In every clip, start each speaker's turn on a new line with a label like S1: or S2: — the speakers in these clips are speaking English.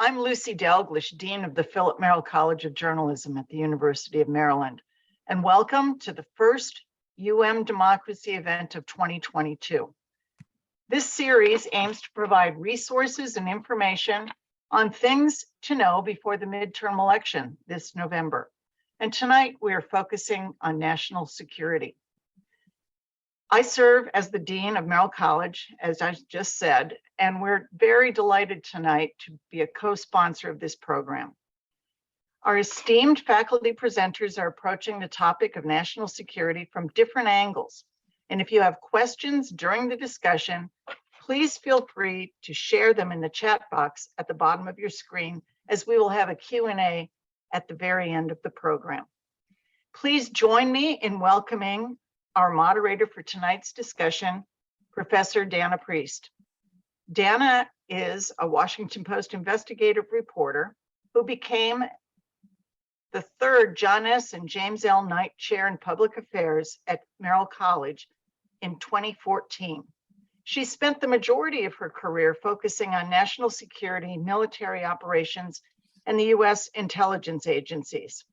S1: I'm Lucy Dalglish, Dean of the Philip Merrill College of Journalism at the University of Maryland, and welcome to the first Democracy event of 2022. This series aims to provide resources and information on things to know before the midterm election this November. And tonight we are focusing on national security. I serve as the Dean of Merrill College, as I just said, and we're very delighted tonight to be a co-sponsor of this program. Our esteemed faculty presenters are approaching the topic of national security from different angles. And if you have questions during the discussion, please feel free to share them in the chat box at the bottom of your screen, as we will have a Q&A at the very end of the program. Please join me in welcoming our moderator for tonight's discussion, Professor Dana Priest. Dana is a Washington Post investigative reporter who became the third John S. and James L. Knight Chair in Public Affairs at Merrill College in 2014. She spent the majority of her career focusing on national security, military operations, and the U.S. intelligence agencies.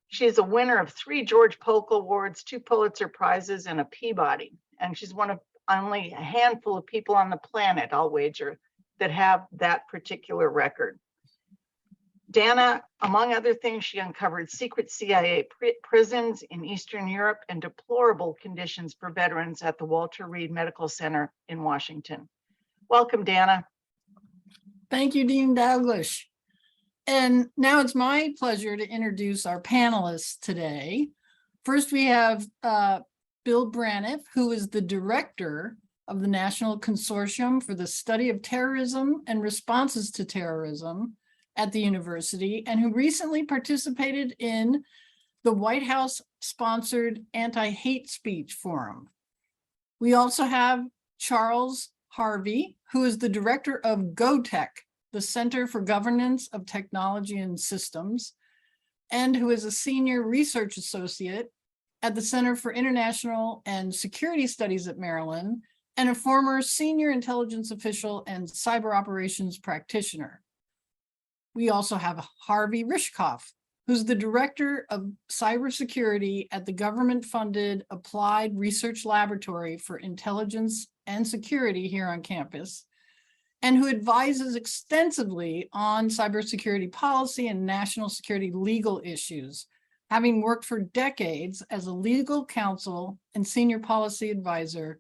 S1: She is a winner of 3 George Polk Awards, 2 Pulitzer Prizes, and a Peabody. And she's one of only a handful of people on the planet, I'll wager, that have that particular record. Dana, among other things, she uncovered secret CIA prisons in Eastern Europe and deplorable conditions for veterans at the Walter Reed Medical Center in Washington. Welcome, Dana.
S2: Thank you, Dean Dalglish. And now it's my pleasure to introduce our panelists today. First, we have Bill Braniff, who is the director of the National Consortium for the Study of Terrorism and Responses to Terrorism at the university, and who recently participated in the White House-sponsored Anti-Hate Speech Forum. We also have Charles Harvey, who is the director of GOTEC, the Center for Governance of Technology and Systems, and who is a senior research associate at the Center for International and Security Studies at Maryland, and a former senior intelligence official and cyber operations practitioner. We also have Harvey Rishkoff, who's the director of cybersecurity at the government-funded Applied Research Laboratory for Intelligence and Security here on campus, and who advises extensively on cybersecurity policy and national security legal issues, having worked for decades as a legal counsel and senior policy advisor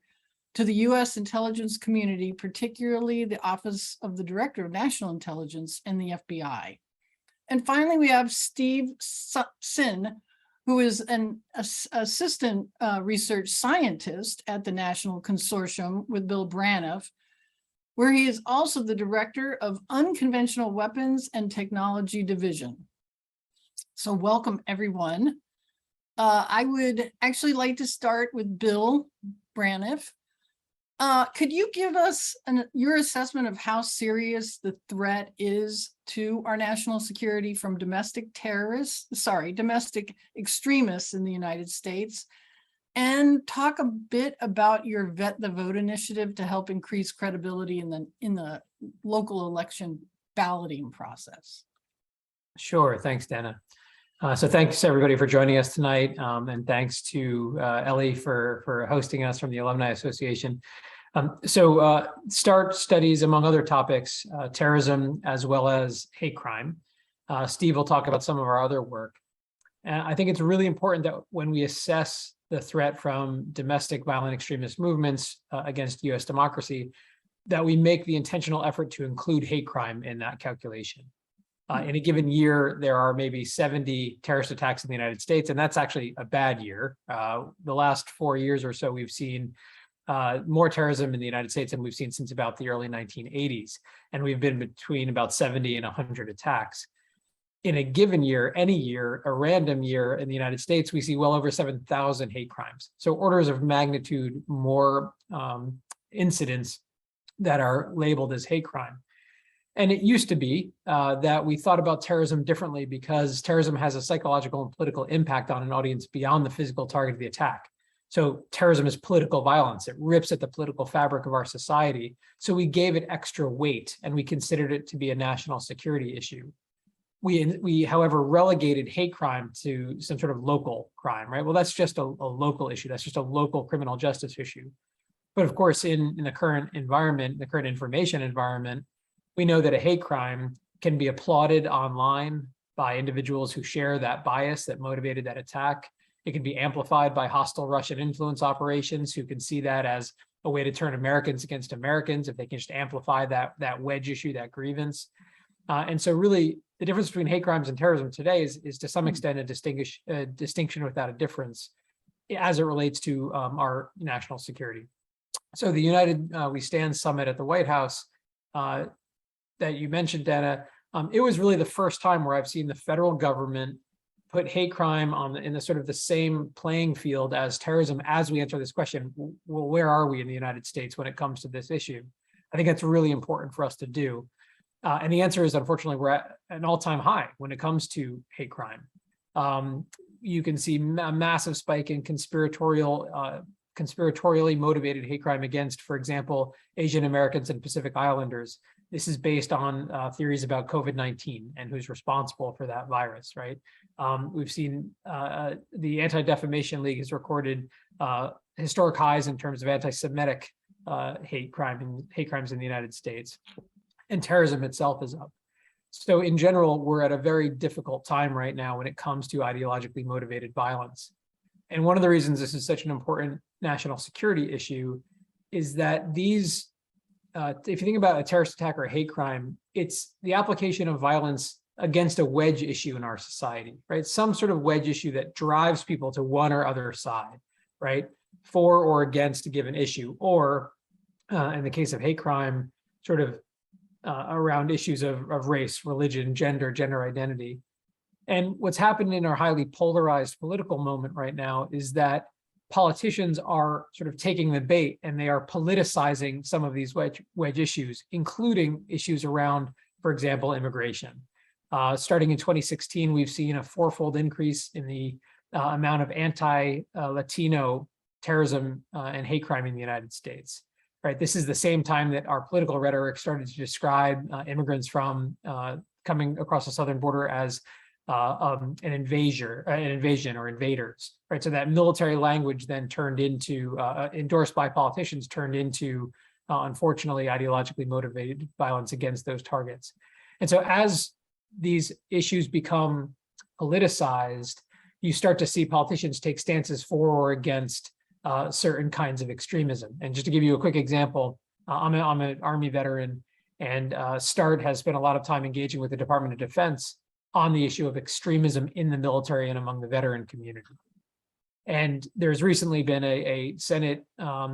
S2: to the U.S. intelligence community, particularly the Office of the Director of National Intelligence and the FBI. And finally, we have Steve Sin, who is an assistant research scientist at the National Consortium with Bill Braniff, where he is also the director of Unconventional Weapons and Technology Division. So welcome, everyone. I would actually like to start with Bill Braniff. Could you give us your assessment of how serious the threat is to our national security from domestic extremists in the United States, and talk a bit about your Vet the Vote initiative to help increase credibility in the local election balloting process?
S3: Sure, thanks, Dana. So thanks everybody for joining us tonight, and thanks to Ellie for hosting us from the Alumni Association. START studies, among other topics, terrorism as well as hate crime. Steve will talk about some of our other work. And I think it's really important that when we assess the threat from domestic violent extremist movements against U.S. democracy, that we make the intentional effort to include hate crime in that calculation. In a given year, there are maybe 70 terrorist attacks in the United States, and that's actually a bad year. The last 4 years or so, we've seen more terrorism in the United States than we've seen since about the early 1980s. And we've been between about 70 and 100 attacks. In a given year, any year, a random year in the United States, we see well over 7,000 hate crimes. So orders of magnitude more incidents that are labeled as hate crime. And it used to be that we thought about terrorism differently because terrorism has a psychological and political impact on an audience beyond the physical target of the attack. So terrorism is political violence. It rips at the political fabric of our society. So we gave it extra weight and we considered it to be a national security issue. We, however, relegated hate crime to some sort of local crime, right? Well, that's just a local issue. That's just a local criminal justice issue. But of course, in the current environment, the current information environment, we know that a hate crime can be applauded online by individuals who share that bias that motivated that attack. It can be amplified by hostile Russian influence operations who can see that as a way to turn Americans against Americans if they can just amplify that wedge issue, that grievance. And so really, the difference between hate crimes and terrorism today is to some extent a distinction without a difference as it relates to our national security. So the United We Stand Summit at the White House that you mentioned, Dana, it was really the first time where I've seen the federal government put hate crime in the sort of the same playing field as terrorism as we answer this question. Well, where are we in the United States when it comes to this issue? I think that's really important for us to do. And the answer is, unfortunately, we're at an all-time high when it comes to hate crime. You can see a massive spike in conspiratorially motivated hate crime against, for example, Asian Americans and Pacific Islanders. This is based on theories about COVID-19 and who's responsible for that virus, right? We've seen the Anti-Defamation League has recorded historic highs in terms of anti-Semitic hate crimes in the United States. And terrorism itself is up. So in general, we're at a very difficult time right now when it comes to ideologically motivated violence. And one of the reasons this is such an important national security issue is that these, if you think about a terrorist attack or a hate crime, it's the application of violence against a wedge issue in our society, right? Some sort of wedge issue that drives people to one or other side, right? For or against a given issue, or in the case of hate crime, sort of around issues of race, religion, gender identity. And what's happened in our highly polarized political moment right now is that politicians are sort of taking the bait and they are politicizing some of these wedge issues, including issues around, for example, immigration. Starting in 2016, we've seen a fourfold increase in the amount of anti-Latino terrorism and hate crime in the United States. Right, this is the same time that our political rhetoric started to describe immigrants from coming across the southern border as an invasion or invaders. Right, so that military language then turned into endorsed by politicians, turned into unfortunately ideologically motivated violence against those targets. And so as these issues become politicized, you start to see politicians take stances for or against certain kinds of extremism. And just to give you a quick example, I'm an Army veteran, and START has spent a lot of time engaging with the Department of Defense on the issue of extremism in the military and among the veteran community. And there's recently been a Senate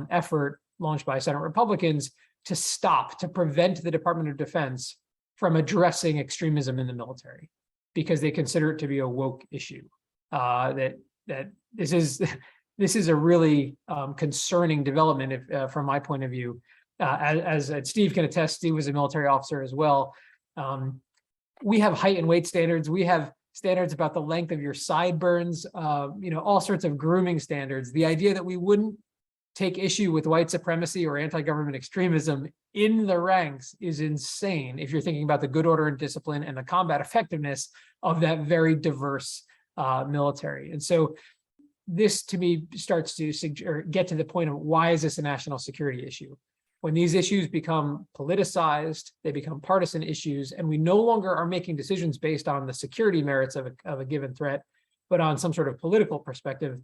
S3: effort launched by Senate Republicans to prevent the Department of Defense from addressing extremism in the military, because they consider it to be a woke issue. That this is a really concerning development from my point of view. As Steve can attest, Steve was a military officer as well. We have height and weight standards. We have standards about the length of your sideburns, all sorts of grooming standards. The idea that we wouldn't take issue with white supremacy or anti-government extremism in the ranks is insane if you're thinking about the good order and discipline and the combat effectiveness of that very diverse military. And so this, to me, starts to get to the point of why is this a national security issue? When these issues become politicized, they become partisan issues, and we no longer are making decisions based on the security merits of a given threat, but on some sort of political perspective,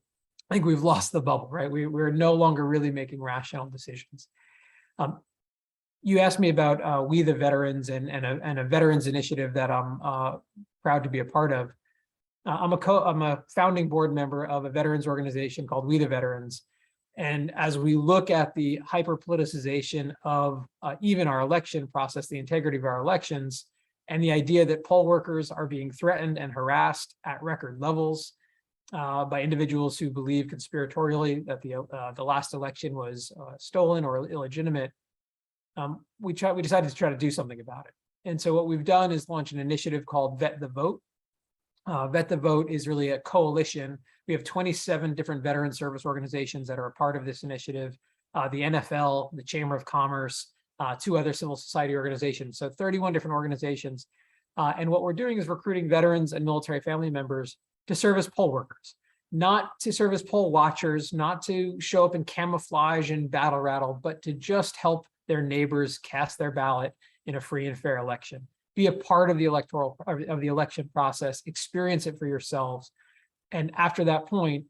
S3: I think we've lost the bubble, right? We're no longer really making rational decisions. You asked me about We the Veterans and a veterans initiative that I'm proud to be a part of. I'm a founding board member of a veterans organization called We the Veterans. And as we look at the hyper-politicization of even our election process, the integrity of our elections, and the idea that poll workers are being threatened and harassed at record levels by individuals who believe conspiratorially that the last election was stolen or illegitimate, we decided to try to do something about it. And so what we've done is launch an initiative called Vet the Vote. Vet the Vote is really a coalition. We have 27 different veteran service organizations that are a part of this initiative. The NFL, the Chamber of Commerce, 2 other civil society organizations. So 31 different organizations. And what we're doing is recruiting veterans and military family members to serve as poll workers, not to serve as poll watchers, not to show up in camouflage and battle rattle, but to just help their neighbors cast their ballot in a free and fair election. Be a part of the election process, experience it for yourselves. And after that point,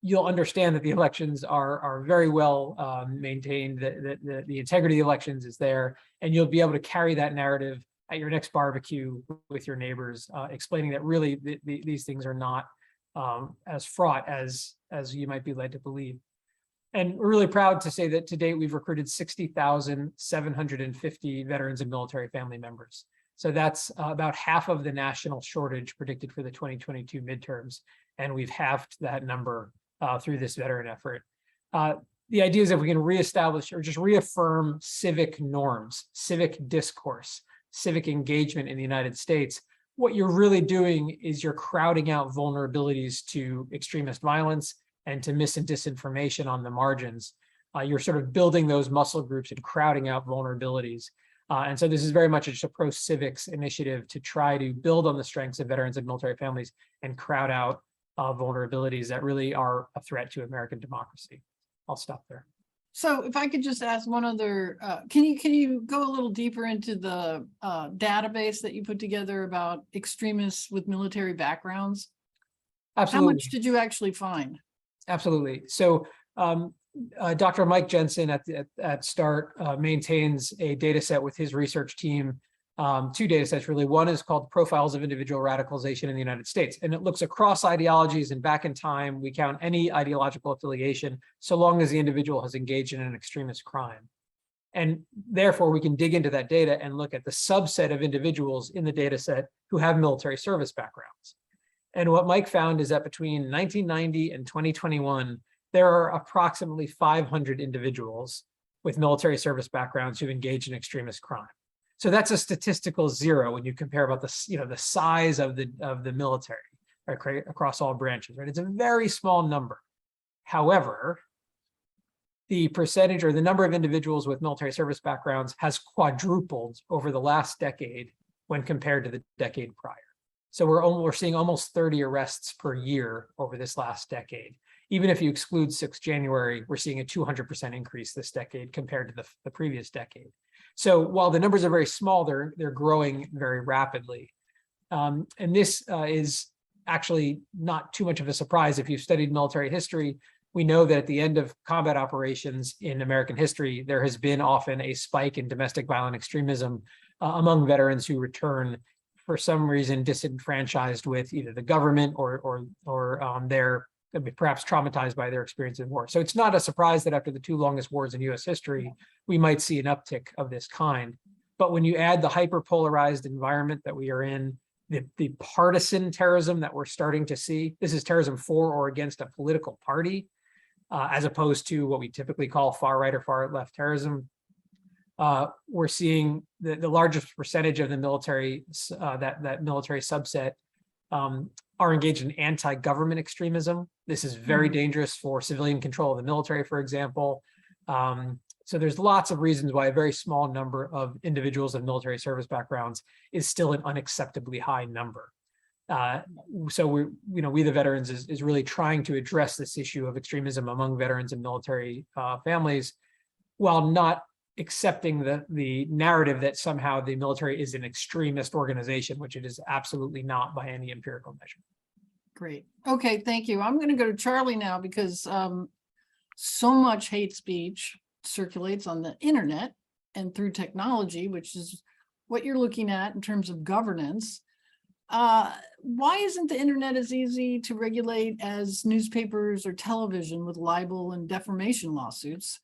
S3: you'll understand that the elections are very well maintained, that the integrity of the elections is there, and you'll be able to carry that narrative at your next barbecue with your neighbors, explaining that really these things are not as fraught as you might be led to believe. And we're really proud to say that to date, we've recruited 60,750 veterans and military family members. So that's about half of the national shortage predicted for the 2022 midterms. And we've halved that number through this veteran effort. The idea is that we can reestablish or just reaffirm civic norms, civic discourse, civic engagement in the United States. What you're really doing is you're crowding out vulnerabilities to extremist violence and to mis and disinformation on the margins. You're sort of building those muscle groups and crowding out vulnerabilities. And so this is very much just a pro-civics initiative to try to build on the strengths of veterans and military families and crowd out vulnerabilities that really are a threat to American democracy. I'll stop there.
S2: So if I could just ask one other, can you go a little deeper into the database that you put together about extremists with military backgrounds?
S3: Absolutely.
S2: How much did you actually find?
S3: Absolutely. So Dr. Mike Jensen at START maintains a data set with his research team, 2 data sets really. One is called Profiles of Individual Radicalization in the United States, and it looks across ideologies and back in time. We count any ideological affiliation so long as the individual has engaged in an extremist crime. And therefore, we can dig into that data and look at the subset of individuals in the data set who have military service backgrounds. And what Mike found is that between 1990 and 2021, there are approximately 500 individuals with military service backgrounds who engage in extremist crime. So that's a statistical zero when you compare about the size of the military, right, across all branches, right? It's a very small number. However, the percentage or the number of individuals with military service backgrounds has quadrupled over the last decade when compared to the decade prior. So we're seeing almost 30 arrests per year over this last decade. Even if you exclude 6 January, we're seeing a 200% increase this decade compared to the previous decade. So while the numbers are very small, they're growing very rapidly. And this is actually not too much of a surprise. If you've studied military history, we know that at the end of combat operations in American history, there has been often a spike in domestic violent extremism among veterans who return for some reason disenfranchised with either the government or they're perhaps traumatized by their experience in war. So it's not a surprise that after the 2 longest wars in US history, we might see an uptick of this kind. But when you add the hyperpolarized environment that we are in, the partisan terrorism that we're starting to see, this is terrorism for or against a political party, as opposed to what we typically call far right or far left terrorism. We're seeing the largest percentage of the military, that military subset are engaged in anti-government extremism. This is very dangerous for civilian control of the military, for example. So there's lots of reasons why a very small number of individuals of military service backgrounds is still an unacceptably high number. So we the veterans is really trying to address this issue of extremism among veterans and military families, while not accepting the narrative that somehow the military is an extremist organization, which it is absolutely not by any empirical measure.
S2: Great. Okay, thank you. I'm going to go to Charlie now because so much hate speech circulates on the internet and through technology, which is what you're looking at in terms of governance. Why isn't the internet as easy to regulate as newspapers or television with libel and defamation lawsuits?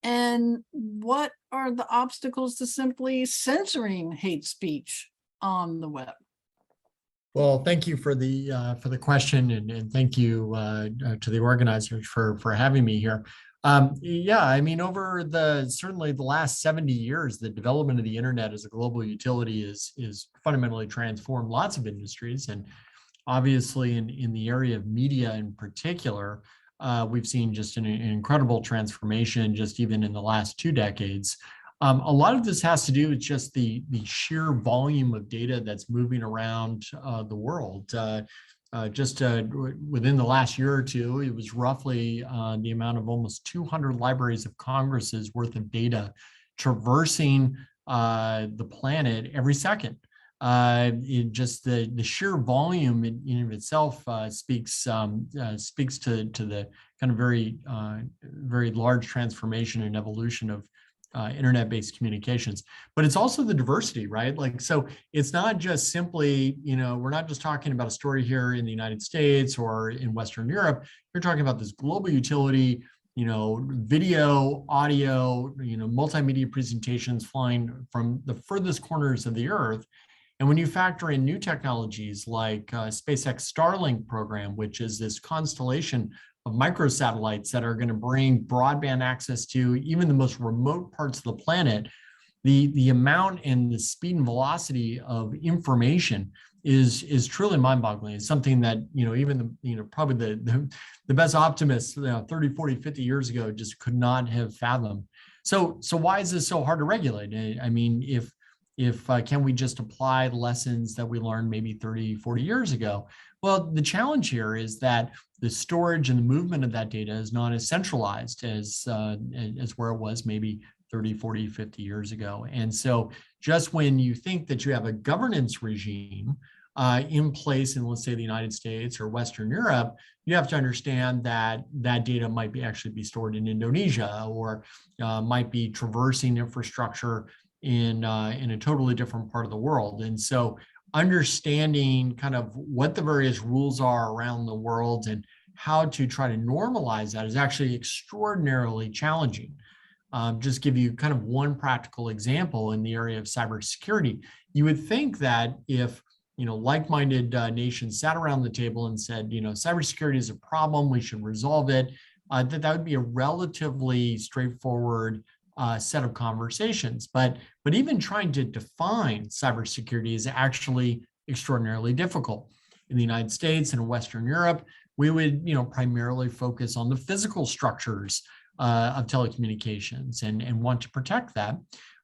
S2: And what are the obstacles to simply censoring hate speech on the web?
S4: Well, thank you for the question, and thank you to the organizers for having me here. Yeah, I mean, over certainly the last 70 years, the development of the internet as a global utility is fundamentally transformed lots of industries, and obviously in the area of media in particular, we've seen just an incredible transformation just even in the last 2 decades. A lot of this has to do with just the sheer volume of data that's moving around the world. Within the last year or two, it was roughly the amount of almost 200 libraries of Congress's worth of data traversing the planet every second. Just the sheer volume in of itself speaks to the kind of very large transformation and evolution of internet-based communications. But it's also the diversity, right? Like, so it's not just simply, we're not just talking about a story here in the United States or in Western Europe. You're talking about this global utility, video, audio, multimedia presentations flying from the furthest corners of the earth. And when you factor in new technologies like SpaceX Starlink program, which is this constellation of microsatellites that are going to bring broadband access to even the most remote parts of the planet, the amount and the speed and velocity of information is truly mind-boggling. It's something that, even probably the best optimists 30, 40, 50 years ago just could not have fathomed. So why is this so hard to regulate? I mean, if can we just apply lessons that we learned maybe 30, 40 years ago? Well, the challenge here is that the storage and the movement of that data is not as centralized as where it was maybe 30, 40, 50 years ago. And so just when you think that you have a governance regime in place in, let's say, the United States or Western Europe, you have to understand that that data might actually be stored in Indonesia or might be traversing infrastructure in a totally different part of the world. And so understanding kind of what the various rules are around the world and how to try to normalize that is actually extraordinarily challenging. Just give you kind of one practical example in the area of cybersecurity. You would think that if like-minded nations sat around the table and said, cybersecurity is a problem, we should resolve it, that would be a relatively straightforward set of conversations. But even trying to define cybersecurity is actually extraordinarily difficult. In the United States and Western Europe, we would primarily focus on the physical structures of telecommunications and want to protect that.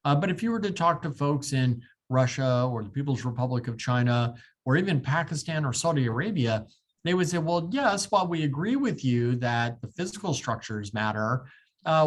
S4: But if you were to talk to folks in Russia or the People's Republic of China, or even Pakistan or Saudi Arabia, they would say, well, yes, while we agree with you that the physical structures matter,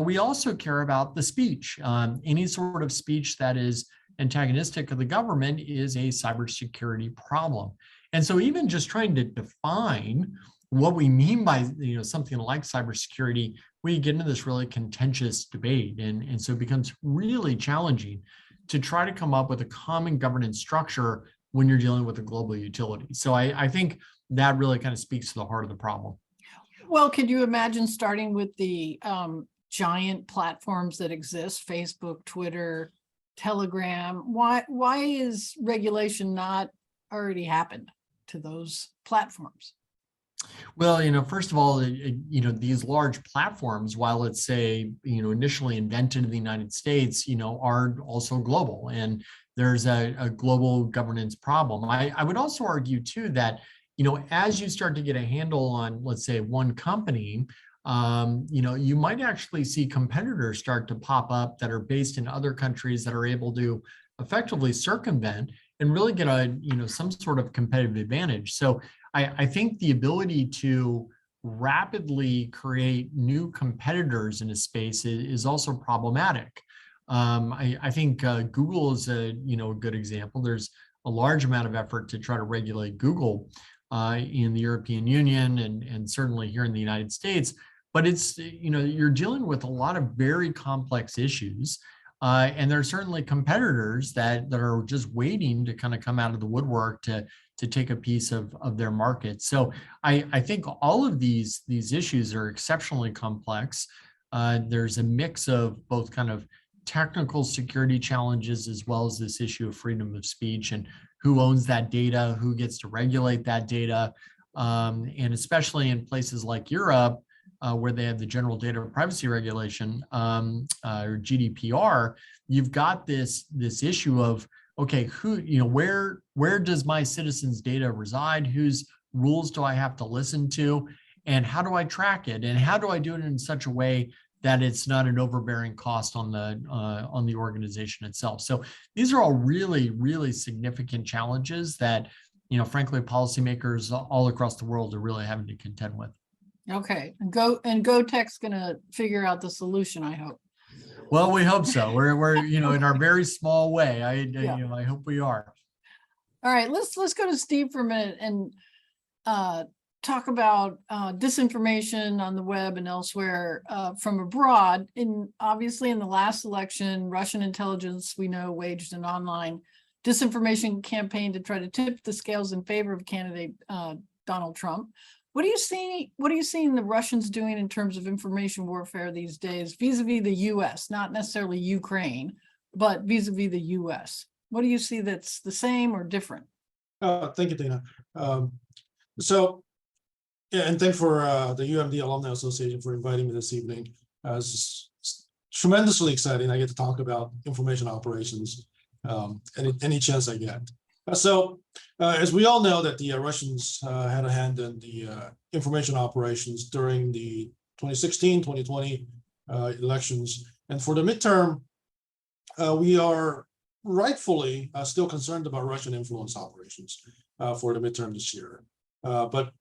S4: we also care about the speech. Any sort of speech that is antagonistic of the government is a cybersecurity problem. And so even just trying to define what we mean by something like cybersecurity, we get into this really contentious debate. And so it becomes really challenging to try to come up with a common governance structure when you're dealing with a global utility. So I think that really kind of speaks to the heart of the problem.
S2: Well, could you imagine starting with the giant platforms that exist, Facebook, Twitter, Telegram? Why is regulation not already happened to those platforms?
S4: Well, first of all, these large platforms, while it's initially invented in the United States, are also global, and there's a global governance problem. I would also argue too that, as you start to get a handle on, let's say, one company, you might actually see competitors start to pop up that are based in other countries that are able to effectively circumvent and really get some sort of competitive advantage. So I think the ability to rapidly create new competitors in a space is also problematic. I think Google is a good example. There's a large amount of effort to try to regulate Google in the European Union and certainly here in the United States. But it's, you're dealing with a lot of very complex issues. And there are certainly competitors that are just waiting to kind of come out of the woodwork to take a piece of their market. So I think all of these issues are exceptionally complex. There's a mix of both kind of technical security challenges as well as this issue of freedom of speech and who owns that data, who gets to regulate that data. And especially in places like Europe, where they have the General Data Privacy Regulation, or GDPR, you've got this issue of, okay, where does my citizens' data reside? Who's rules do I have to listen to? And how do I track it? And how do I do it in such a way that it's not an overbearing cost on the organization itself? So these are all really, really significant challenges that, frankly, policymakers all across the world are really having to contend with.
S2: Okay, and GoTech's gonna figure out the solution, I hope.
S4: Well, we hope so. We're in our very small way. I hope we are.
S2: All right, let's go to Steve for a minute and talk about disinformation on the web and elsewhere from abroad. Obviously in the last election, Russian intelligence, we know, waged an online disinformation campaign to try to tip the scales in favor of candidate Donald Trump. What are you seeing the Russians doing in terms of information warfare these days, vis-a-vis the US, not necessarily Ukraine, but vis-a-vis the US? What do you see that's the same or different?
S5: Thank you, Dana. Yeah, and thanks for the UMD Alumni Association for inviting me this evening. It's tremendously exciting. I get to talk about information operations any chance I get. As we all know, that the Russians had a hand in the information operations during the 2016, 2020 elections. And for the midterm, we are rightfully still concerned about Russian influence operations for the midterm this year. But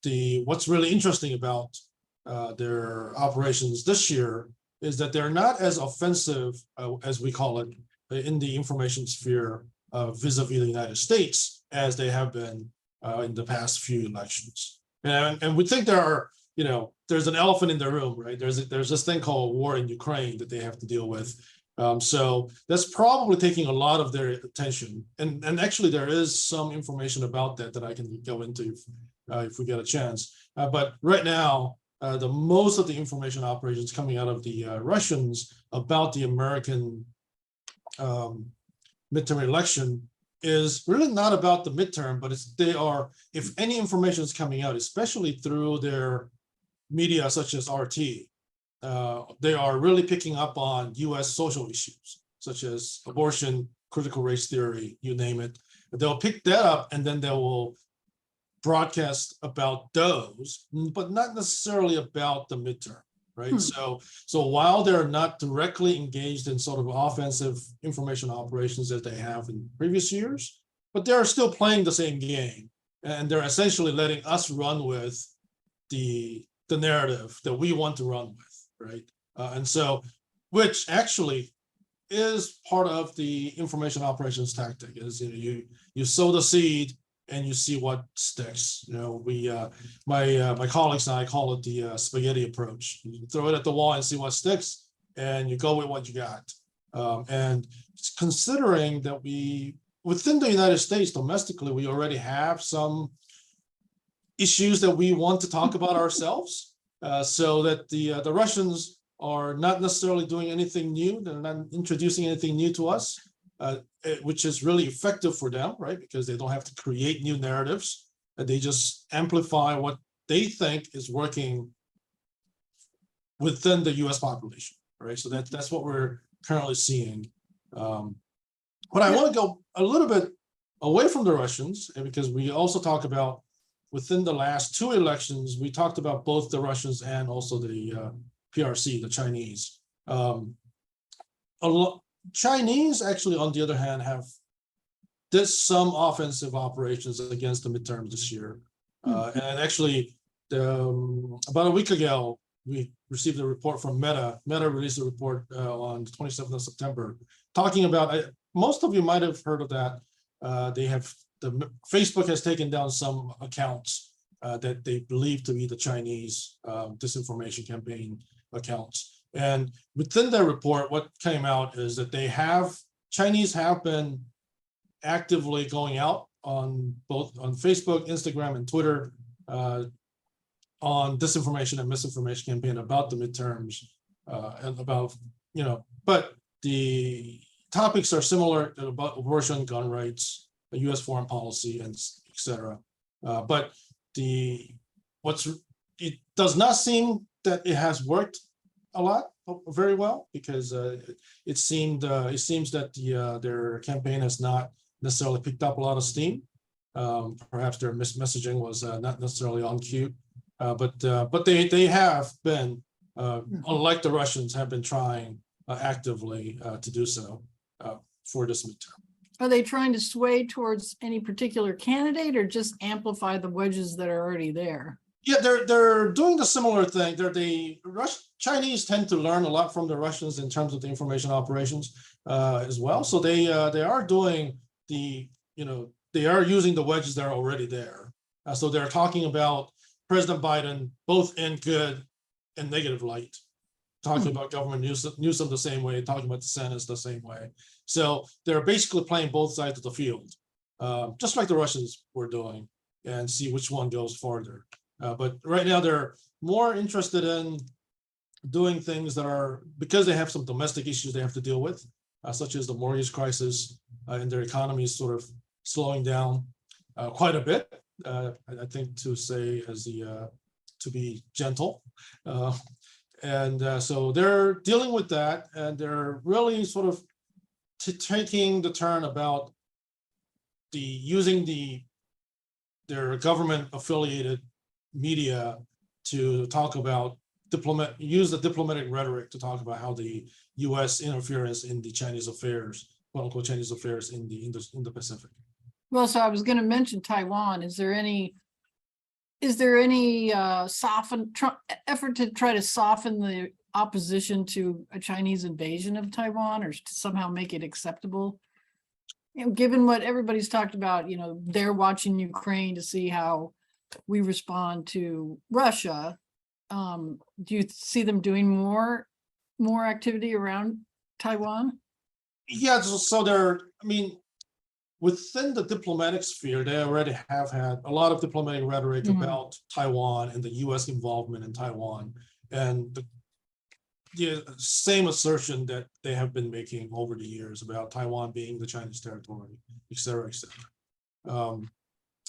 S5: what's really interesting about their operations this year is that they're not as offensive, as we call it, in the information sphere vis-a-vis the United States as they have been in the past few elections. And we think there's an elephant in the room, right? There's this thing called war in Ukraine that they have to deal with. So that's probably taking a lot of their attention. And actually there is some information about that I can go into if we get a chance. But right now, the most of the information operations coming out of the Russians about the American midterm election is really not about the midterm, but if any information is coming out, especially through their media such as RT, they are really picking up on US social issues, such as abortion, critical race theory, you name it. They'll pick that up and then they will broadcast about those, but not necessarily about the midterm, right? So while they're not directly engaged in sort of offensive information operations as they have in previous years, but they're still playing the same game. And they're essentially letting us run with the narrative that we want to run with, right? And so, which actually is part of the information operations tactic, is you sow the seed and you see what sticks. My colleagues and I call it the spaghetti approach. You throw it at the wall and see what sticks, and you go with what you got. And considering that within the United States domestically, we already have some issues that we want to talk about ourselves, so that the Russians are not necessarily doing anything new. They're not introducing anything new to us, which is really effective for them, right? Because they don't have to create new narratives. They just amplify what they think is working within the US population, right? So that's what we're currently seeing. But I want to go a little bit away from the Russians, because we also talk about within the last two elections, we talked about both the Russians and also the PRC, the Chinese. Chinese actually, on the other hand, did some offensive operations against the midterms this year. And actually, about a week ago, we received a report from Meta. Meta released a report on the 27th of September, talking about, most of you might have heard of that. Facebook has taken down some accounts that they believe to be the Chinese disinformation campaign accounts. And within their report, what came out is that Chinese have been actively going out on Facebook, Instagram, and Twitter on disinformation and misinformation campaign about the midterms and about, but the topics are similar about abortion, gun rights, US foreign policy, and et cetera. But it does not seem that it has worked a lot very well, because it seems that their campaign has not necessarily picked up a lot of steam. Perhaps their messaging was not necessarily on cue, but they have been, unlike the Russians, have been trying actively to do so for this midterm.
S2: Are they trying to sway towards any particular candidate or just amplify the wedges that are already there?
S5: Yeah, they're doing the similar thing. Chinese tend to learn a lot from the Russians in terms of the information operations as well. So they are doing they are using the wedges that are already there. So they're talking about President Biden both in good and negative light, talking about government Newsom the same way, talking about DeSantis the same way. So they're basically playing both sides of the field, just like the Russians were doing, and see which one goes farther. But right now they're more interested in doing things that are, because they have some domestic issues they have to deal with, such as the mortgage crisis, and their economy is sort of slowing down quite a bit. I think to be gentle. So they're dealing with that, and they're really sort of taking the turn about using their government affiliated media to talk about use the diplomatic rhetoric to talk about how the U.S. interference in the Chinese affairs, quote unquote Chinese affairs in the Pacific.
S2: Well, so I was going to mention Taiwan. Is there any effort to try to soften the opposition to a Chinese invasion of Taiwan, or to somehow make it acceptable? Given what everybody's talked about, they're watching Ukraine to see how we respond to Russia. Do you see them doing more activity around Taiwan?
S5: Yeah, so within the diplomatic sphere, they already have had a lot of diplomatic rhetoric about Taiwan and the U.S. involvement in Taiwan, and the same assertion that they have been making over the years about Taiwan being the Chinese territory, et cetera, et cetera.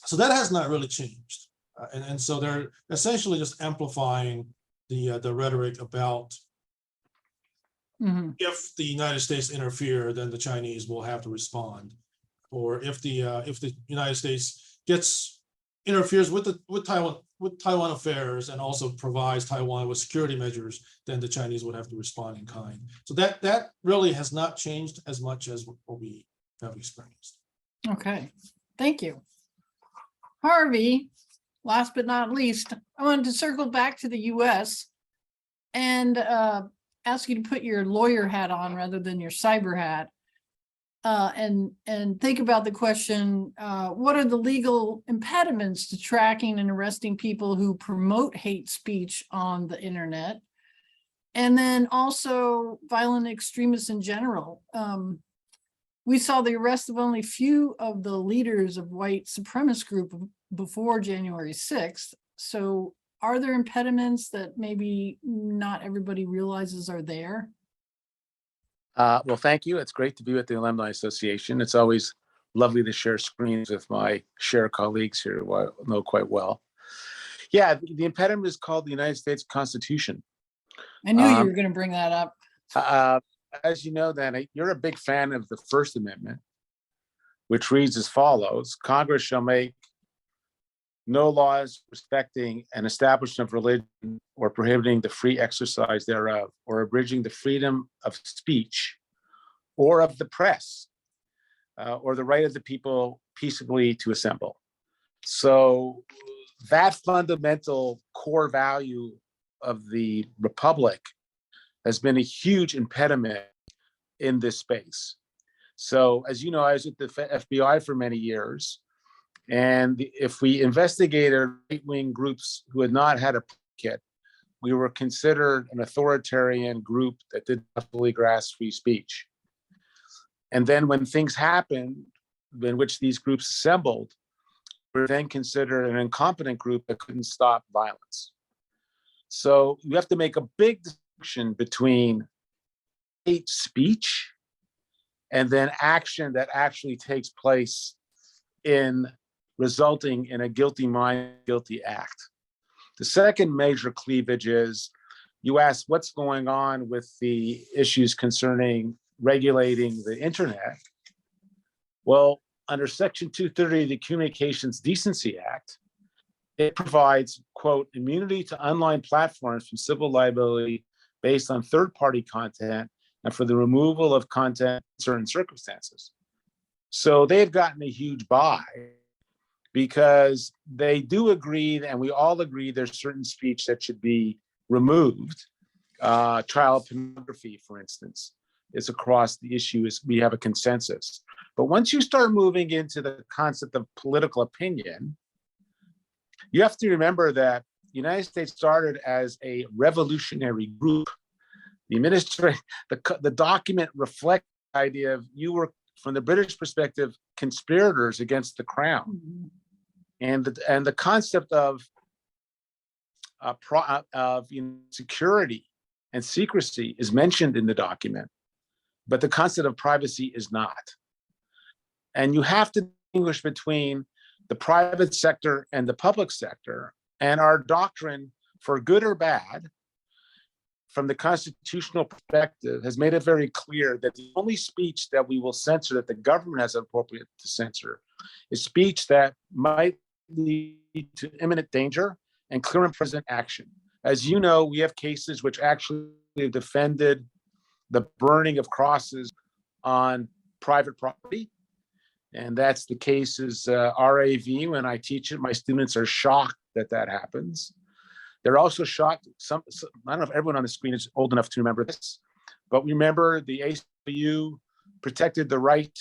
S5: So that has not really changed. And so they're essentially just amplifying the rhetoric about if the United States interfere, then the Chinese will have to respond. Or if the United States interferes with Taiwan affairs and also provides Taiwan with security measures, then the Chinese would have to respond in kind. So that really has not changed as much as what we have experienced.
S2: Okay, thank you. Harvey, last but not least, I wanted to circle back to the US and ask you to put your lawyer hat on rather than your cyber hat. And think about the question, what are the legal impediments to tracking and arresting people who promote hate speech on the internet? And then also violent extremists in general. We saw the arrest of only few of the leaders of white supremacist group before January 6th. So are there impediments that maybe not everybody realizes are there?
S6: Well, thank you. It's great to be with the Alumni Association. It's always lovely to share screens with my colleagues here who I know quite well. Yeah, the impediment is called the United States Constitution.
S2: I knew you were going to bring that up.
S6: As you know, then you're a big fan of the First Amendment, which reads as follows: Congress shall make no laws respecting an establishment of religion or prohibiting the free exercise thereof, or abridging the freedom of speech or of the press, or the right of the people peaceably to assemble. So that fundamental core value of the Republic has been a huge impediment in this space. So as you know, I was at the FBI for many years. And if we investigated right-wing groups who had not had a kit, we were considered an authoritarian group that did not fully grasp free speech. And then when things happened in which these groups assembled, we were then considered an incompetent group that couldn't stop violence. So you have to make a big distinction between hate speech and then action that actually takes place in resulting in a guilty mind, guilty act. The second major cleavage is, you ask what's going on with the issues concerning regulating the internet. Well, under Section 230 of the Communications Decency Act, it provides, quote, immunity to online platforms from civil liability based on third-party content and for the removal of content in certain circumstances. So they've gotten a huge buy because they do agree, and we all agree there's certain speech that should be removed. Child pornography, for instance, is across the issue, is we have a consensus. But once you start moving into the concept of political opinion, you have to remember that the United States started as a revolutionary group. The document reflects the idea of you were, from the British perspective, conspirators against the crown. And the concept of security and secrecy is mentioned in the document, but the concept of privacy is not. And you have to distinguish between the private sector and the public sector. And our doctrine, for good or bad, from the constitutional perspective, has made it very clear that the only speech that we will censor, that the government has appropriate to censor, is speech that might lead to imminent danger and clear and present action. As you know, we have cases which actually have defended the burning of crosses on private property. And that's the cases RAV. When I teach it, my students are shocked that that happens. They're also shocked. I don't know if everyone on the screen is old enough to remember this, but remember the ACLU protected the right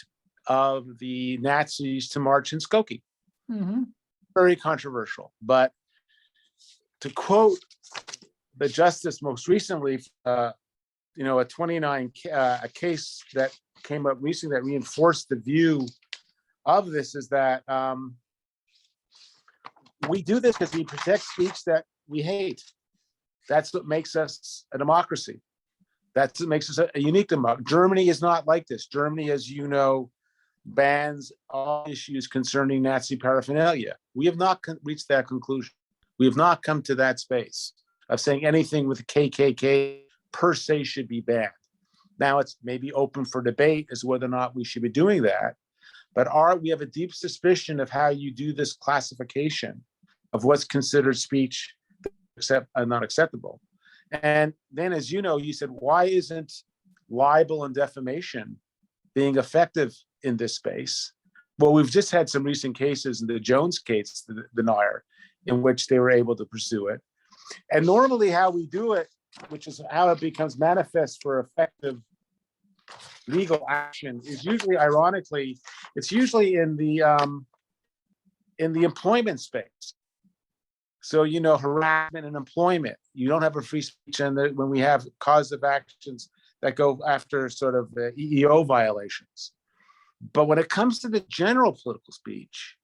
S6: of the Nazis to march in Skokie.
S2: Mhm.
S6: Very controversial. But to quote the justice most recently, a 29 a case that came up recently that reinforced the view of this, is that we do this because we protect speech that we hate. That's what makes us a democracy. That's what makes us a unique democracy. Germany is not like this. Germany, as you know, bans all issues concerning Nazi paraphernalia. We have not reached that conclusion. We have not come to that space of saying anything with the KKK per se should be banned. Now it's maybe open for debate as to whether or not we should be doing that. But we have a deep suspicion of how you do this classification of what's considered speech not acceptable. And then, as you know, you said, why isn't libel and defamation being effective in this space? Well, we've just had some recent cases in the Jones case, the Nair, in which they were able to pursue it. And normally how we do it, which is how it becomes manifest for effective legal action, is usually, ironically, it's usually in the employment space. So, harassment and employment, you don't have a free speech, and when we have cause of actions that go after sort of the EEO violations. But when it comes to the general political speech,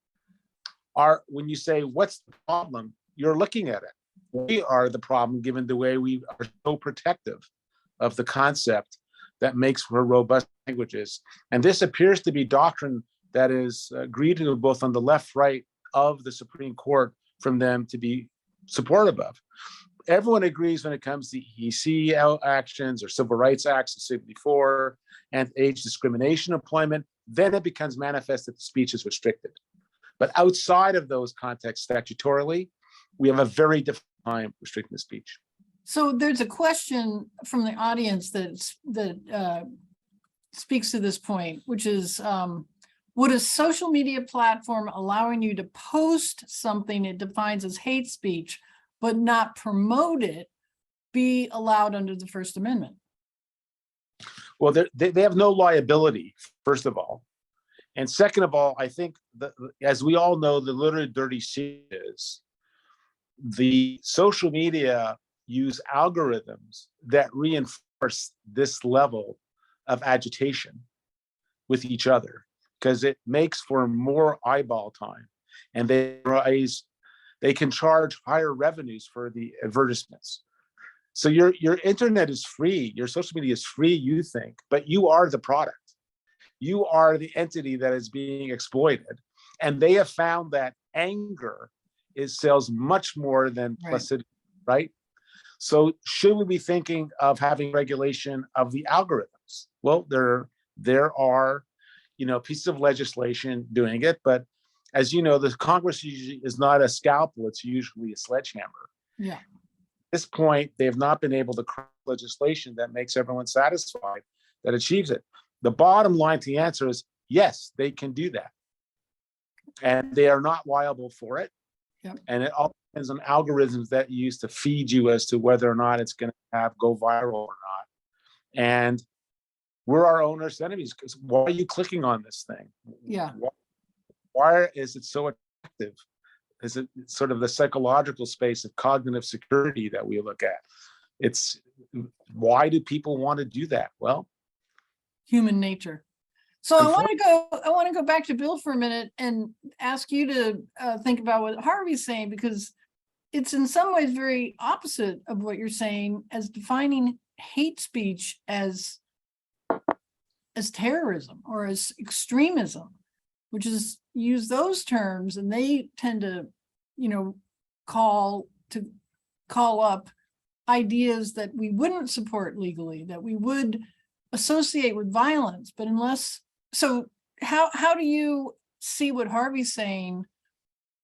S6: when you say, what's the problem? You're looking at it. We are the problem, given the way we are so protective of the concept that makes for robust languages. And this appears to be doctrine that is agreed to both on the left, right of the Supreme Court from them to be supportive of. Everyone agrees when it comes to EC actions or civil rights acts of 74 and age discrimination employment, then it becomes manifest that the speech is restricted. But outside of those contexts statutorily, we have a very difficult time restricting the speech.
S2: So there's a question from the audience that speaks to this point, which is, would a social media platform allowing you to post something it defines as hate speech, but not promote it, be allowed under the First Amendment?
S6: Well, they have no liability, first of all. And second of all, I think that, as we all know, the literally dirty secret is the social media use algorithms that reinforce this level of agitation with each other, because it makes for more eyeball time, and they can charge higher revenues for the advertisements. So your internet is free, your social media is free, you think, but you are the product. You are the entity that is being exploited. And they have found that anger sells much more than placidity, right? So should we be thinking of having regulation of the algorithms? Well, there are pieces of legislation doing it. But as you know, the Congress usually is not a scalpel, it's usually a sledgehammer.
S2: Yeah.
S6: At this point, they have not been able to craft legislation that makes everyone satisfied, that achieves it. The bottom line to the answer is yes, they can do that. And they are not liable for it.
S2: Yep.
S6: And it all depends on algorithms that you use to feed you as to whether or not it's going to go viral or not. And we're our own worst enemies, because why are you clicking on this thing?
S2: Yeah.
S6: Why is it so attractive? Is it sort of the psychological space of cognitive security that we look at? It's why do people want to do that? Well,
S2: Human nature. So I want to go back to Bill for a minute and ask you to think about what Harvey's saying, because it's in some ways very opposite of what you're saying, as defining hate speech as terrorism or as extremism, which is use those terms, and they tend to, call up ideas that we wouldn't support legally, that we would associate with violence. But so how do you see what Harvey's saying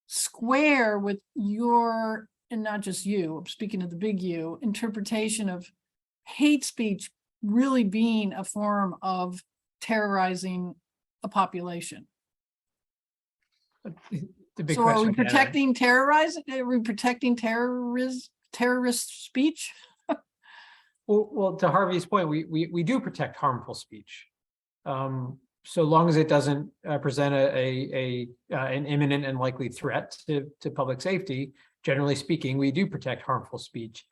S2: square with your, and not just you, I'm speaking of the big U, interpretation of hate speech really being a form of terrorizing a population?
S3: The big
S2: So are we
S3: question,
S2: protecting terrorizing? Are we protecting terrorist speech?
S3: Well, to Harvey's point, we do protect harmful speech, so long as it doesn't present an imminent and likely threat to public safety. Generally speaking, we do protect harmful speech.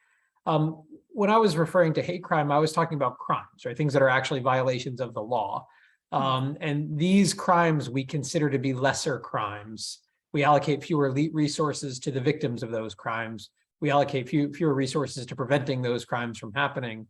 S3: When I was referring to hate crime, I was talking about crimes, right? Things that are actually violations of the law. And these crimes we consider to be lesser crimes. We allocate fewer resources to the victims of those crimes. We allocate fewer resources to preventing those crimes from happening.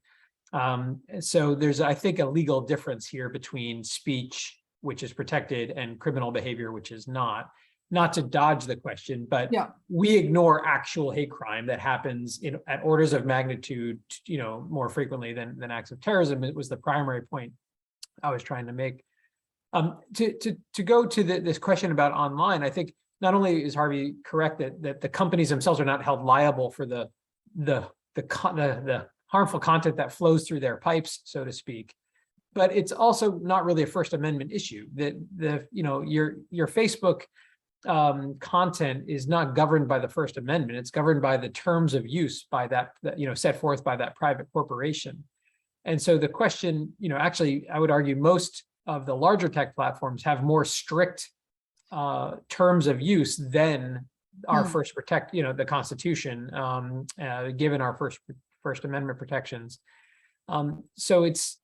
S3: So there's, I think, a legal difference here between speech, which is protected, and criminal behavior, which is not. Not to dodge the question, but we ignore actual hate crime that happens at orders of magnitude, more frequently than acts of terrorism. It was the primary point I was trying to make. To go to this question about online, I think not only is Harvey correct that the companies themselves are not held liable for the harmful content that flows through their pipes, so to speak, but it's also not really a First Amendment issue. That your Facebook content is not governed by the First Amendment. It's governed by the terms of use by that set forth by that private corporation. And so the question, actually, I would argue most of the larger tech platforms have more strict terms of use than our the Constitution, given our First Amendment protections. So it's,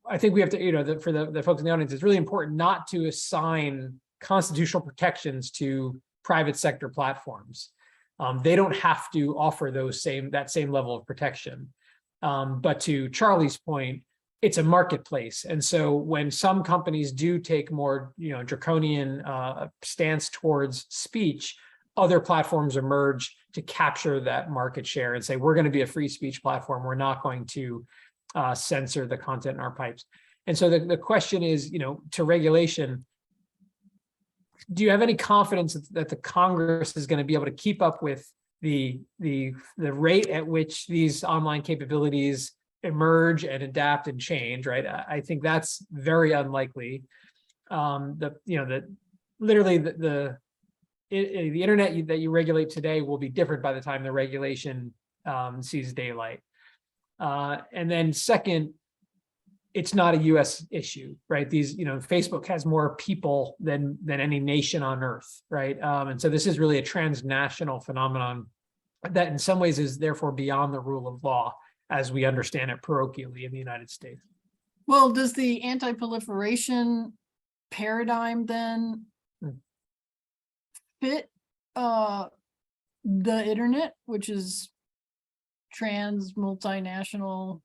S3: I think we have to, for the folks in the audience, it's really important not to assign constitutional protections to private sector platforms. They don't have to offer that same level of protection. But to Charlie's point, it's a marketplace. And so when some companies do take more, draconian stance towards speech, other platforms emerge to capture that market share and say, we're going to be a free speech platform. We're not going to censor the content in our pipes. And so the question is, to regulation, do you have any confidence that the Congress is going to be able to keep up with the rate at which these online capabilities emerge and adapt and change, right? I think that's very unlikely. Literally the internet that you regulate today will be different by the time the regulation sees daylight. And then second, it's not a US issue, right? Facebook has more people than any nation on earth, right? And so this is really a transnational phenomenon that in some ways is therefore beyond the rule of law as we understand it parochially in the United States.
S2: Well, does the anti-proliferation paradigm then fit the internet, which is trans, multinational,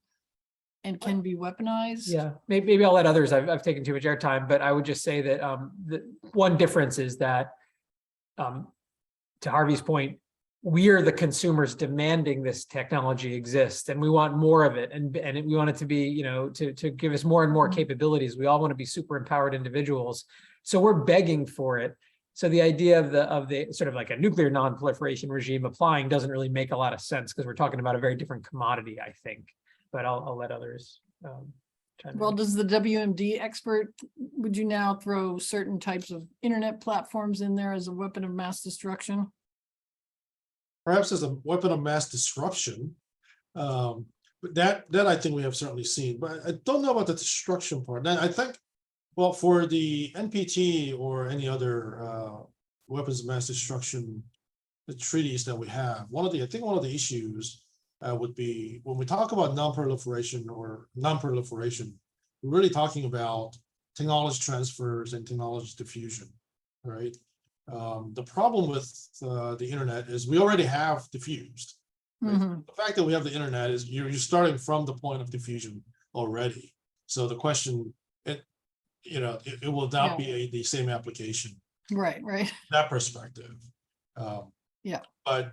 S2: and can be weaponized?
S3: Yeah, maybe I'll let others. I've taken too much airtime, but I would just say that the one difference is that, to Harvey's point, we are the consumers demanding this technology exists, and we want more of it, and we want it to be, to give us more and more capabilities. We all want to be super empowered individuals, so we're begging for it. So the idea of the sort of like a nuclear non-proliferation regime applying doesn't really make a lot of sense, because we're talking about a very different commodity, I think. But I'll let others chime
S2: Well,
S3: in.
S2: does the WMD expert, would you now throw certain types of internet platforms in there as a weapon of mass destruction?
S5: Perhaps as a weapon of mass disruption. But that I think we have certainly seen, but I don't know about the destruction part. And I think, well, for the NPT or any other weapons of mass destruction, the treaties that we have, I think one of the issues would be when we talk about non-proliferation, we're really talking about technology transfers and technology diffusion, right? The problem with the internet is we already have diffused. Right?
S2: Mhm.
S5: The fact that we have the internet is you're starting from the point of diffusion already. So the question, it will not be the same application.
S2: Right.
S5: That perspective.
S2: Yeah.
S5: But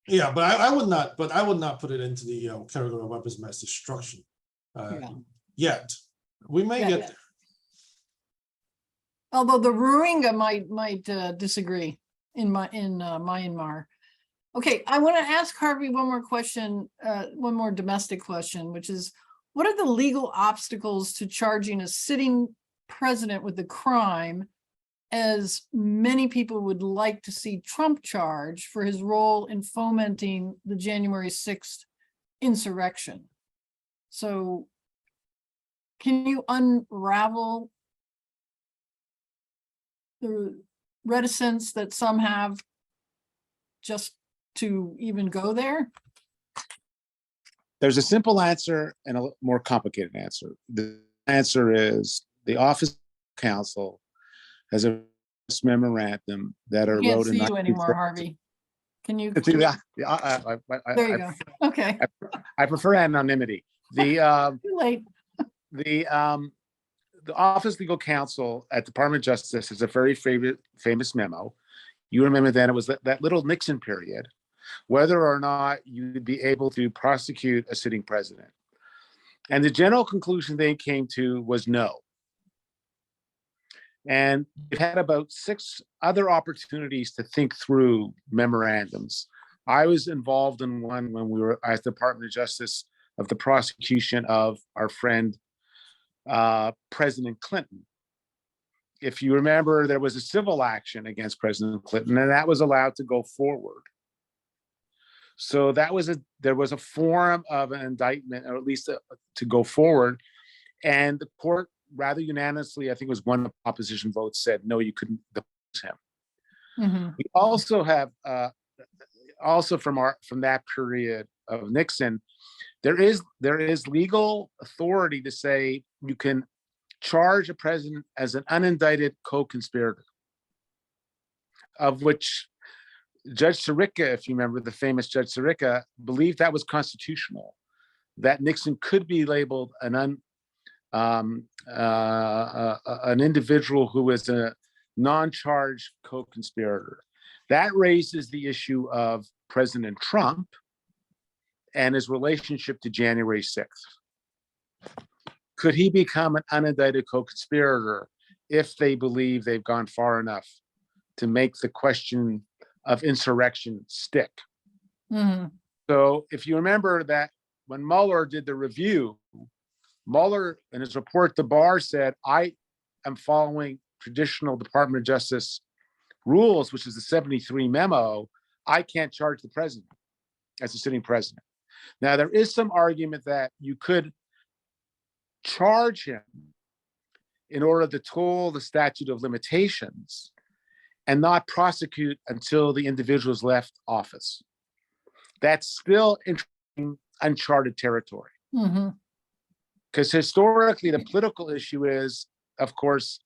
S5: I would not put it into the category of weapons of mass destruction yet. We may get there.
S2: Although the Rohingya might disagree in Myanmar. Okay, I want to ask Harvey one more question, one more domestic question, which is, what are the legal obstacles to charging a sitting president with the crime, as many people would like to see Trump charged for his role in fomenting the January 6th insurrection? So can you unravel the reticence that some have just to even go there?
S6: There's a simple answer and a more complicated answer. The answer is the Office of Counsel has a memorandum that are
S2: Can't
S6: wrote in
S2: see you anymore, Harvey. Can you? There you go. Okay.
S6: I prefer anonymity.
S2: Too late.
S6: The Office of Legal Counsel at Department of Justice is a very famous memo. You remember then it was that little Nixon period, whether or not you'd be able to prosecute a sitting president. And the general conclusion they came to was no. And we've had about 6 other opportunities to think through memorandums. I was involved in one when we were at the Department of Justice of the prosecution of our friend, President Clinton. If you remember, there was a civil action against President Clinton, and that was allowed to go forward. So there was a form of an indictment, or at least to go forward. And the court, rather unanimously, I think it was one of the opposition votes, said no, you couldn't depose him.
S2: Mm-hmm.
S6: We also have, from that period of Nixon, there is legal authority to say you can charge a president as an unindicted co-conspirator, of which Judge Sirica, if you remember, the famous Judge Sirica, believed that was constitutional, that Nixon could be labeled an individual who is a non-charged co-conspirator. That raises the issue of President Trump and his relationship to January 6th. Could he become an unindicted co-conspirator if they believe they've gone far enough to make the question of insurrection stick?
S2: Mm-hmm.
S6: So if you remember that when Mueller did the review, Mueller in his report to Barr said, I am following traditional Department of Justice rules, which is the 73 memo. I can't charge the president as a sitting president. Now, there is some argument that you could charge him in order to toll the statute of limitations and not prosecute until the individual's left office. That's still uncharted territory.
S2: Mm-hmm.
S6: Because historically, the political issue is, of course,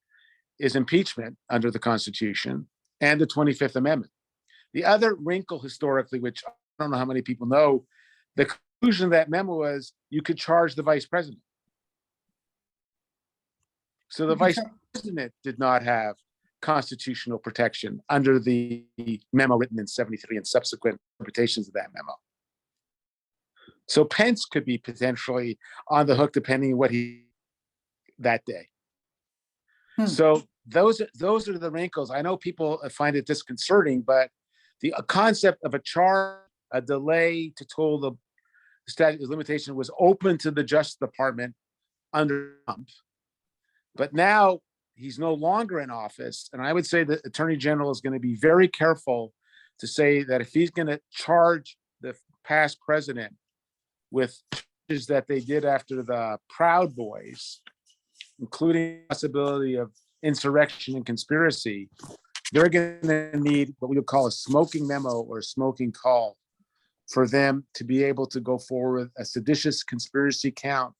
S6: is impeachment under the Constitution and the 25th Amendment. The other wrinkle historically, which I don't know how many people know, the conclusion of that memo was you could charge the vice president. So the vice president did not have constitutional protection under the memo written in 73 and subsequent interpretations of that memo. So Pence could be potentially on the hook depending on what he that day. So those are the wrinkles. I know people find it disconcerting, but the concept of a charge, a delay to toll the statute of limitation was open to the Justice Department under Trump. But now he's no longer in office. And I would say the Attorney General is going to be very careful to say that if he's going to charge the past president with charges that they did after the Proud Boys, including the possibility of insurrection and conspiracy, they're going to need what we would call a smoking memo or a smoking call for them to be able to go forward with a seditious conspiracy count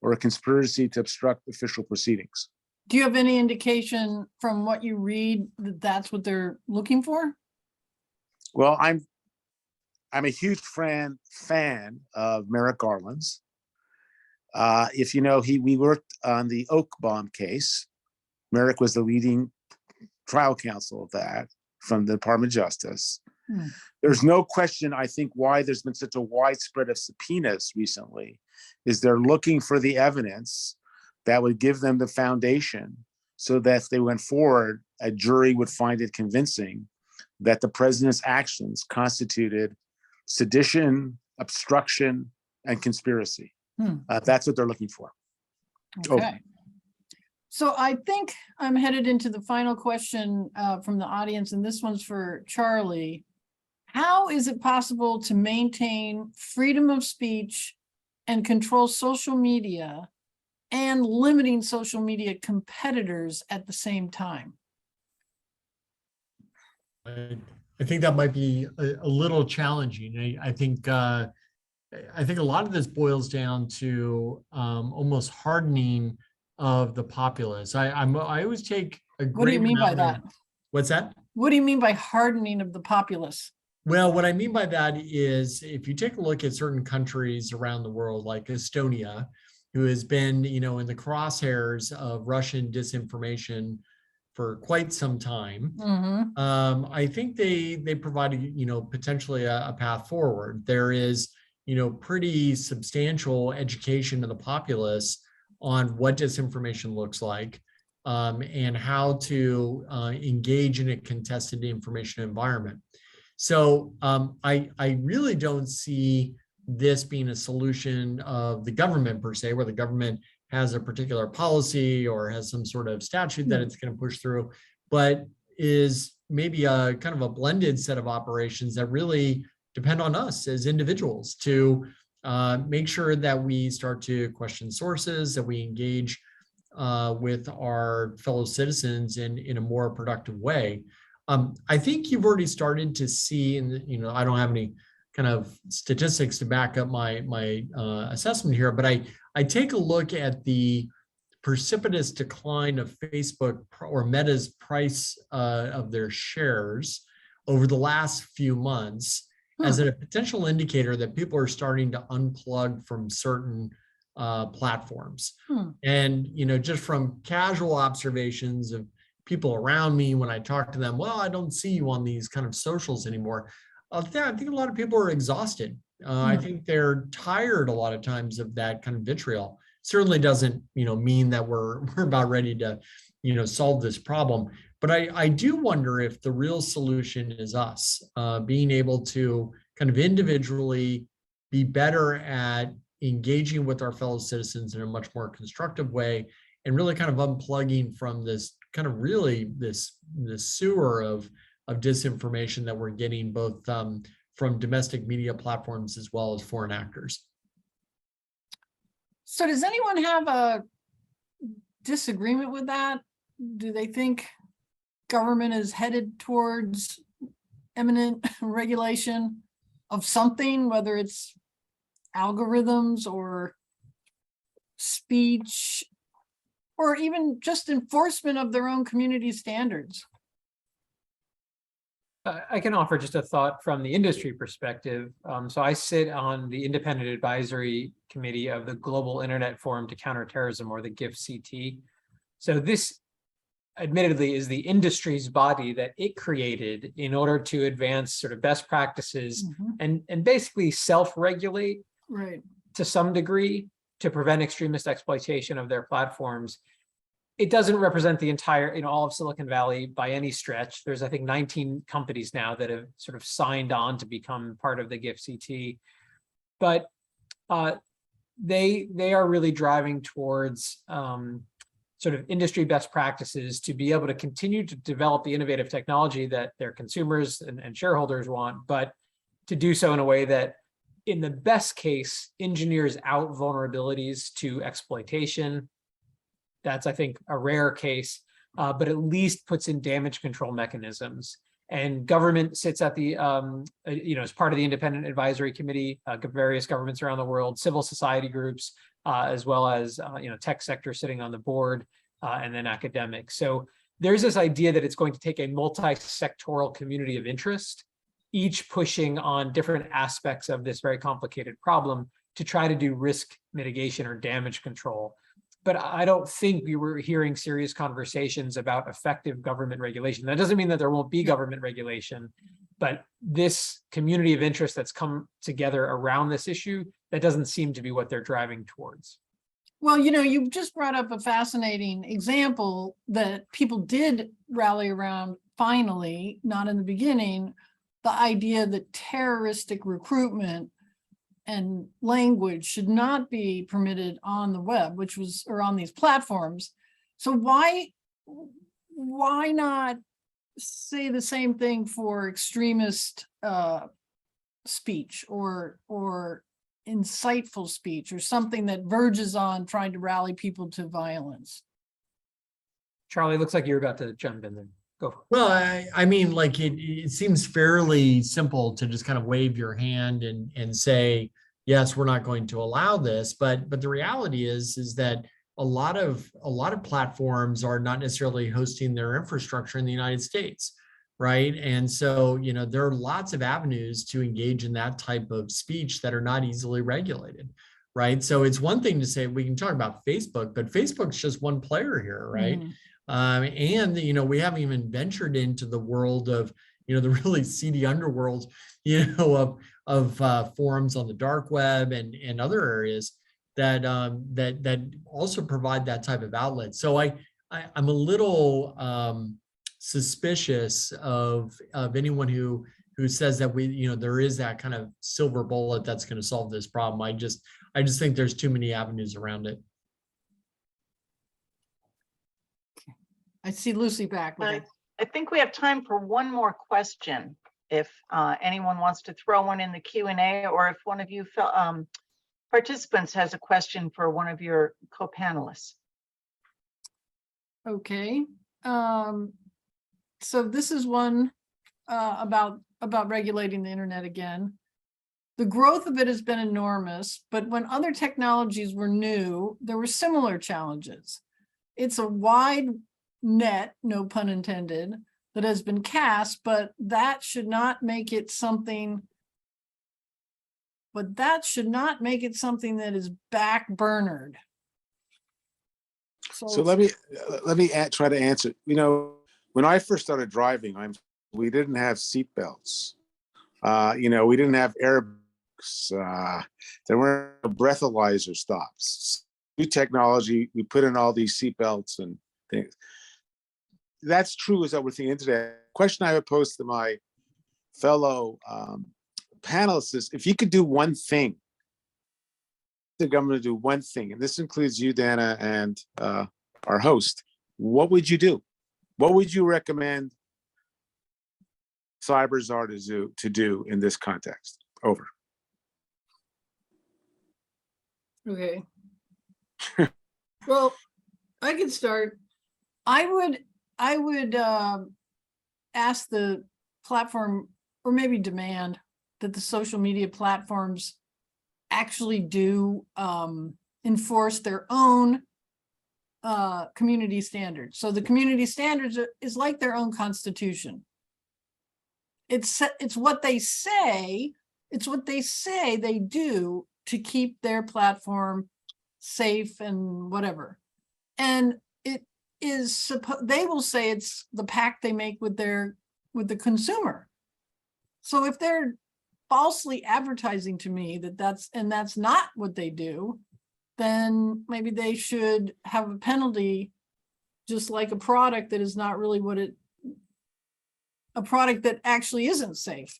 S6: or a conspiracy to obstruct official proceedings.
S2: Do you have any indication from what you read that that's what they're looking for?
S6: Well, I'm a huge fan of Merrick Garland's. If you know, we worked on the Oak bomb case. Merrick was the leading trial counsel of that from the Department of Justice. There's no question, I think, why there's been such a widespread of subpoenas recently is they're looking for the evidence that would give them the foundation so that if they went forward, a jury would find it convincing that the president's actions constituted sedition, obstruction, and conspiracy. That's what they're looking for.
S2: Okay. So I think I'm headed into the final question from the audience, and this one's for Charlie. How is it possible to maintain freedom of speech and control social media and limiting social media competitors at the same time?
S4: I think that might be a little challenging. I think a lot of this boils down to almost hardening of the populace. I always take a great.
S2: What do you mean by that?
S4: What's that?
S2: What do you mean by hardening of the populace?
S4: Well, what I mean by that is if you take a look at certain countries around the world, like Estonia, who has been, in the crosshairs of Russian disinformation for quite some time, I think they provide, potentially a path forward. There is, pretty substantial education of the populace on what disinformation looks like and how to engage in a contested information environment. So I really don't see this being a solution of the government per se, where the government has a particular policy or has some sort of statute that it's going to push through, but is maybe a kind of a blended set of operations that really depend on us as individuals to make sure that we start to question sources, that we engage with our fellow citizens in a more productive way. I think you've already started to see, and I don't have any kind of statistics to back up my assessment here, but I take a look at the precipitous decline of Facebook or Meta's price of their shares over the last few months as a potential indicator that people are starting to unplug from certain platforms. And, just from casual observations of people around me when I talk to them, well, I don't see you on these kind of socials anymore. I think a lot of people are exhausted. I think they're tired a lot of times of that kind of vitriol. Certainly doesn't, mean that we're about ready to, solve this problem. But I do wonder if the real solution is us being able to kind of individually be better at engaging with our fellow citizens in a much more constructive way and really kind of unplugging from this kind of really this sewer of disinformation that we're getting both from domestic media platforms as well as foreign actors.
S2: So does anyone have a disagreement with that? Do they think government is headed towards imminent regulation of something, whether it's algorithms or speech, or even just enforcement of their own community standards?
S3: I can offer just a thought from the industry perspective. So I sit on the independent advisory committee of the Global Internet Forum to Counter Terrorism, or the GIFCT. So this admittedly is the industry's body that it created in order to advance sort of best practices and basically self-regulate
S2: Right.
S3: to some degree to prevent extremist exploitation of their platforms. It doesn't represent the entire, all of Silicon Valley by any stretch. There's, I think, 19 companies now that have sort of signed on to become part of the GIF-CT, but they are really driving towards sort of industry best practices to be able to continue to develop the innovative technology that their consumers and shareholders want, but to do so in a way that, in the best case, engineers out vulnerabilities to exploitation. That's, I think, a rare case, but at least puts in damage control mechanisms. And government sits at the, as part of the independent advisory committee, various governments around the world, civil society groups, as well as, tech sector sitting on the board, and then academics. So there's this idea that it's going to take a multi-sectoral community of interest, each pushing on different aspects of this very complicated problem to try to do risk mitigation or damage control. But I don't think we were hearing serious conversations about effective government regulation. That doesn't mean that there won't be government regulation, but this community of interest that's come together around this issue, that doesn't seem to be what they're driving towards.
S2: Well, you just brought up a fascinating example that people did rally around finally, not in the beginning, the idea that terroristic recruitment and language should not be permitted on the web, or on these platforms. So why not say the same thing for extremist speech or insightful speech, or something that verges on trying to rally people to violence?
S3: Charlie, looks like you're about to jump in there. Go for it.
S4: Well, I mean, like it seems fairly simple to just kind of wave your hand and say, yes, we're not going to allow this. But the reality is that a lot of platforms are not necessarily hosting their infrastructure in the United States, right? And so, there are lots of avenues to engage in that type of speech that are not easily regulated, right? So it's one thing to say we can talk about Facebook, but Facebook's just one player here, right? And we haven't even ventured into the world of the really seedy underworld of forums on the dark web and other areas that that also provide that type of outlet. So I'm a little suspicious of anyone who says that there is that kind of silver bullet that's going to solve this problem. I just think there's too many avenues around it.
S2: I see Lucy back with it.
S1: I think we have time for one more question. If anyone wants to throw one in the Q&A, or if one of you participants has a question for one of your co-panelists.
S2: Okay. So this is one about regulating the internet again. The growth of it has been enormous, but when other technologies were new, there were similar challenges. It's a wide net, no pun intended, that has been cast, but that should not make it something that is backburnered.
S6: So let me try to answer. When I first started driving, we didn't have seatbelts. We didn't have airbags. There weren't breathalyzer stops. New technology, we put in all these seatbelts and things. That's true as everything today. Question I would pose to my fellow panelists is, if you could do one thing, the government to do one thing, and this includes you, Dana, and our host, what would you do? What would you recommend CyberZar to do in this context? Over.
S2: Okay. Well, I can start. I would ask the platform, or maybe demand, that the social media platforms actually do enforce their own community standards. So the community standards is like their own constitution. It's what they say. It's what they say they do to keep their platform safe and whatever. And is they will say it's the pact they make with the consumer. So if they're falsely advertising to me that's not what they do, then maybe they should have a penalty, just like a product that is not really a product that actually isn't safe.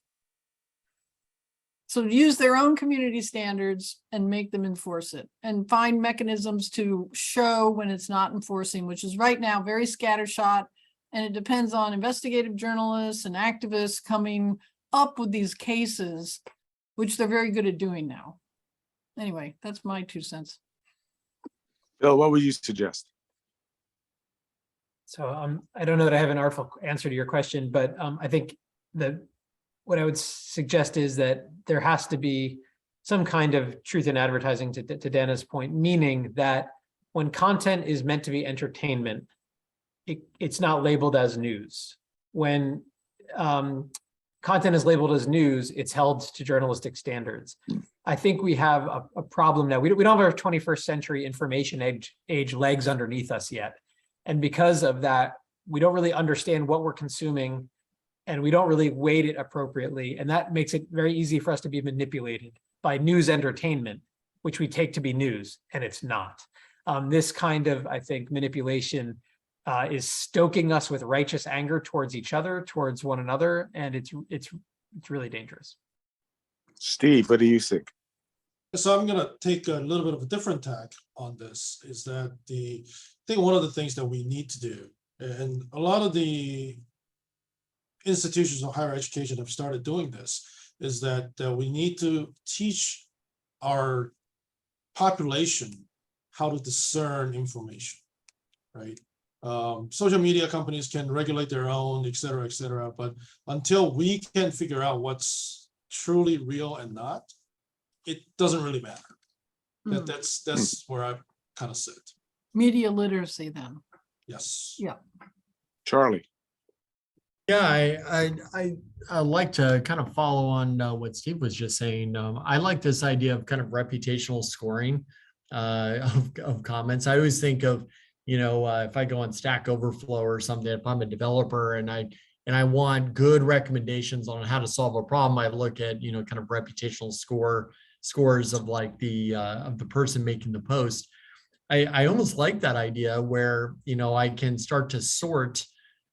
S2: So use their own community standards and make them enforce it, and find mechanisms to show when it's not enforcing, which is right now very scattershot. And it depends on investigative journalists and activists coming up with these cases, which they're very good at doing now. Anyway, that's my 2 cents.
S6: Bill, what would you suggest?
S3: So I don't know that I have an artful answer to your question, but I think that what I would suggest is that there has to be some kind of truth in advertising, to Dana's point, meaning that when content is meant to be entertainment, it's not labeled as news. When content is labeled as news, it's held to journalistic standards. I think we have a problem now. We don't have our 21st century information age legs underneath us yet. And because of that, we don't really understand what we're consuming, and we don't really weight it appropriately. And that makes it very easy for us to be manipulated by news entertainment, which we take to be news, and it's not. This kind of, I think, manipulation is stoking us with righteous anger towards each other, towards one another, and it's really dangerous.
S6: Steve, what do you think?
S5: So I'm going to take a little bit of a different tack on this, is that I think one of the things that we need to do, and a lot of the institutions of higher education have started doing this, is that we need to teach our population how to discern information, right? Social media companies can regulate their own, et cetera, but until we can figure out what's truly real and not, it doesn't really matter. That's where I kind of sit.
S2: Media literacy then.
S5: Yes.
S2: Yeah.
S6: Charlie.
S4: Yeah, I like to kind of follow on what Steve was just saying. I like this idea of kind of reputational scoring of comments. I always think of, if I go on Stack Overflow or something, if I'm a developer and I want good recommendations on how to solve a problem, I look at, kind of reputational scores of like of the person making the post. I almost like that idea where, I can start to sort,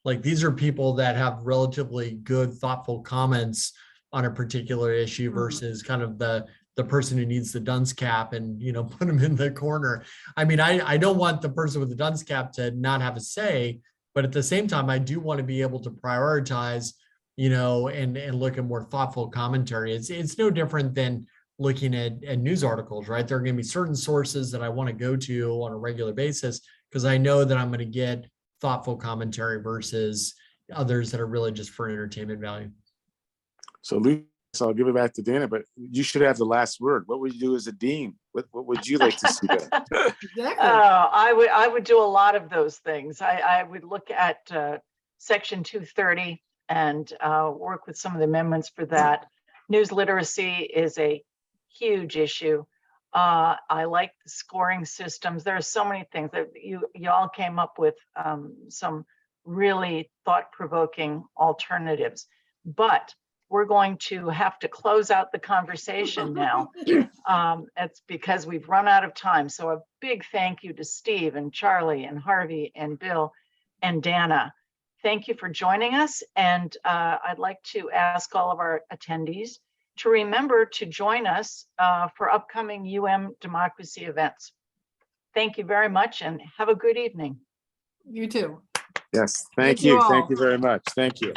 S4: like, these are people that have relatively good, thoughtful comments on a particular issue versus kind of the person who needs the dunce cap and, put them in the corner. I mean, I don't want the person with the dunce cap to not have a say, but at the same time, I do want to be able to prioritize, and look at more thoughtful commentary. It's no different than looking at news articles, right? There are going to be certain sources that I want to go to on a regular basis because I know that I'm going to get thoughtful commentary versus others that are really just for entertainment value. So
S6: Luis, I'll give it back to Dana, but you should have the last word. What would you do as a dean? What would you like to see done?
S2: Exactly.
S1: I would do a lot of those things. I would look at Section 230 and work with some of the amendments for that. News literacy is a huge issue. I like the scoring systems. There are so many things that you all came up with, some really thought-provoking alternatives, but we're going to have to close out the conversation now. It's because we've run out of time. So a big thank you to Steve and Charlie and Harvey and Bill and Dana. Thank you for joining us. And I'd like to ask all of our attendees to remember to join us for upcoming UMDemocracy events. Thank you very much and have a good evening.
S2: You too.
S6: Yes, thank
S2: you
S6: you.
S2: all.
S6: Thank you very much. Thank you.